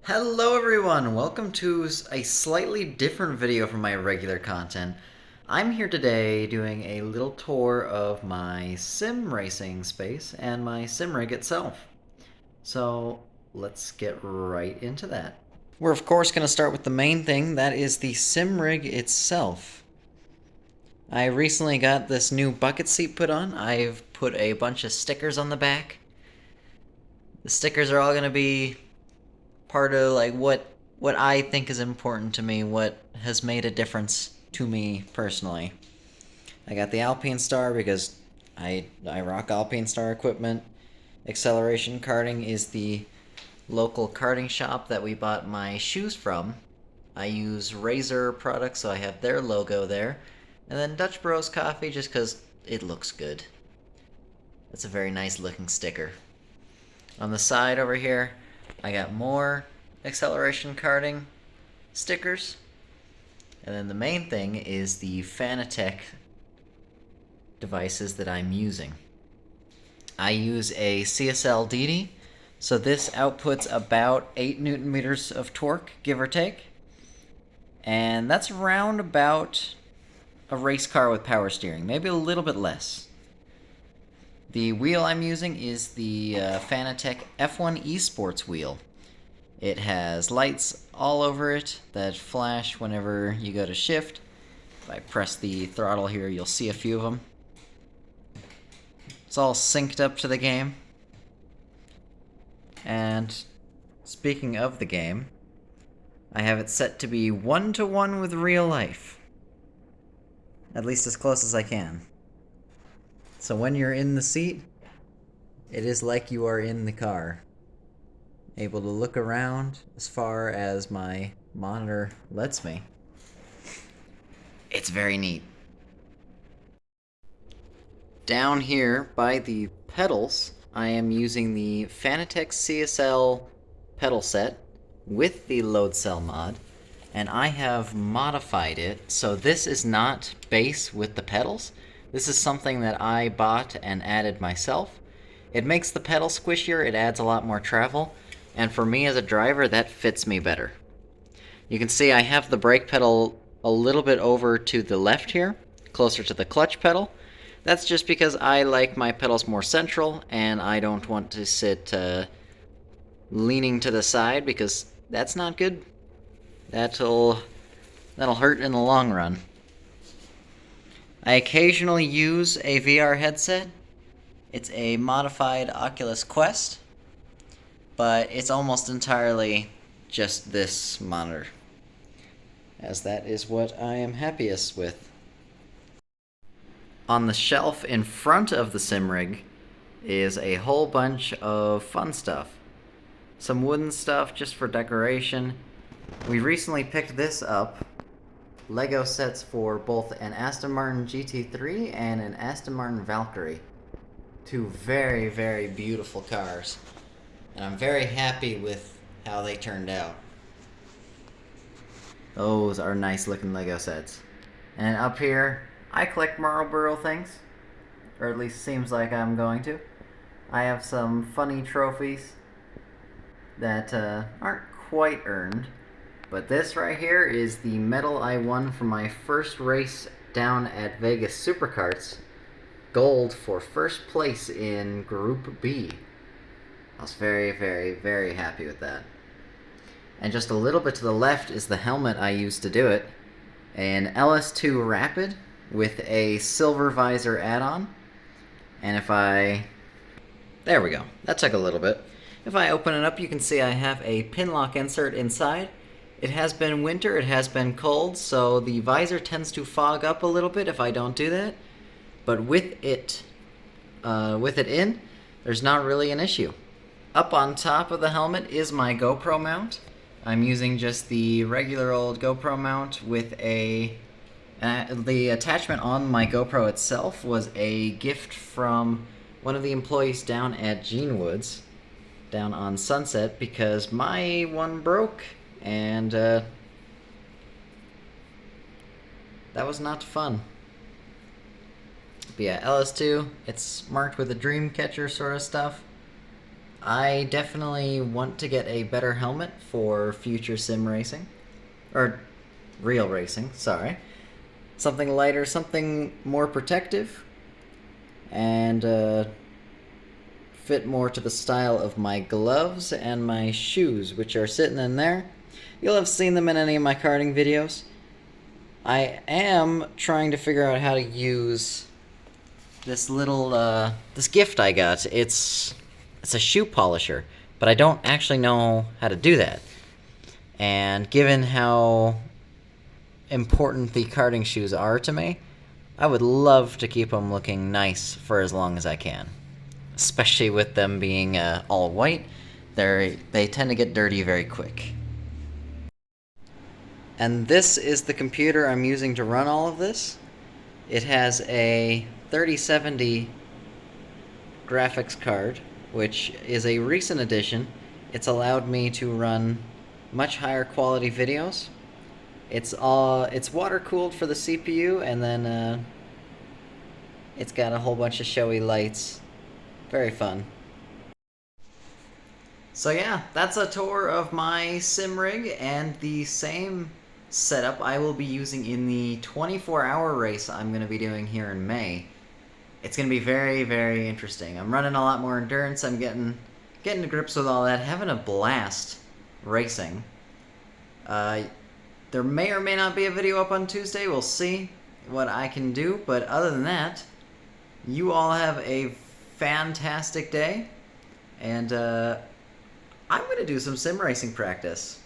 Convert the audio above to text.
Hello everyone, welcome to a slightly different video from my regular content. I'm here today doing a little tour of my sim racing space and my sim rig itself. So let's get right into that. We're of course going to start with the main thing, that is the sim rig itself. I recently got this new bucket seat put on. I've put a bunch of stickers on the back. The stickers are all going to be part of like what I think is important to me, what has made a difference to me personally. I got the Alpine Star because I rock Alpine Star equipment. Acceleration Karting is the local karting shop that we bought my shoes from. I use Razor products, so I have their logo there. And then Dutch Bros Coffee just because it looks good. It's a very nice looking sticker. On the side over here, I got more acceleration karting stickers. And then the main thing is the Fanatec devices that I'm using. I use a CSL DD, so this outputs about 8 Newton meters of torque, give or take. And that's around about a race car with power steering, maybe a little bit less. The wheel I'm using is the Fanatec F1 Esports wheel. It has lights all over it that flash whenever you go to shift. If I press the throttle here, you'll see a few of them. It's all synced up to the game. And speaking of the game, I have it set to be 1-to-1 with real life. At least as close as I can. So when you're in the seat, it is like you are in the car. Able to look around as far as my monitor lets me. It's very neat. Down here by the pedals, I am using the Fanatec CSL pedal set with the load cell mod, and I have modified it so this is not bass with the pedals. This is something that I bought and added myself. It makes the pedal squishier, it adds a lot more travel, and for me as a driver, that fits me better. You can see I have the brake pedal a little bit over to the left here, closer to the clutch pedal. That's just because I like my pedals more central, and I don't want to sit leaning to the side because that's not good. That'll hurt in the long run. I occasionally use a VR headset. It's a modified Oculus Quest, but it's almost entirely just this monitor, as that is what I am happiest with. On the shelf in front of the sim rig is a whole bunch of fun stuff. Some wooden stuff just for decoration. We recently picked this up. Lego sets for both an Aston Martin GT3 and an Aston Martin Valkyrie. Two very, very beautiful cars. And I'm very happy with how they turned out. Those are nice looking Lego sets. And up here, I collect Marlboro things. Or at least seems like I'm going to. I have some funny trophies that aren't quite earned. But this right here is the medal I won from my first race down at Vegas Superkarts. Gold for first place in Group B. I was very, very, very happy with that. And just a little bit to the left is the helmet I used to do it. An LS2 Rapid with a silver visor add-on. And if I... There we go. That took a little bit. If I open it up, you can see I have a pin lock insert inside. It has been winter, it has been cold, so the visor tends to fog up a little bit if I don't do that. But with it in, there's not really an issue. Up on top of the helmet is my GoPro mount. I'm using just the regular old GoPro mount with a... the attachment on my GoPro itself was a gift from one of the employees down at Genewoods, down on Sunset, because my one broke, and that was not fun. But yeah, LS2, it's marked with a dream catcher sort of stuff. I definitely want to get a better helmet for future sim racing. Or real racing, sorry. Something lighter, something more protective, and fit more to the style of my gloves and my shoes, which are sitting in there. You'll have seen them in any of my karting videos. I am trying to figure out how to use this little this gift I got. It's a shoe polisher, but I don't actually know how to do that. And given how important the karting shoes are to me, I would love to keep them looking nice for as long as I can. Especially with them being all white, they tend to get dirty very quick. And this is the computer I'm using to run all of this. It has a 3070 graphics card, which is a recent addition. It's allowed me to run much higher quality videos. It's water cooled for the CPU, and then it's got a whole bunch of showy lights. Very fun. So yeah, that's a tour of my sim rig, and the same setup I will be using in the 24-hour race I'm going to be doing here in May. It's going to be very, very interesting. I'm running a lot more endurance. I'm getting to grips with all that, having a blast racing. There may or may not be a video up on Tuesday. We'll see what I can do. But other than that, you all have a fantastic day. And I'm going to do some sim racing practice.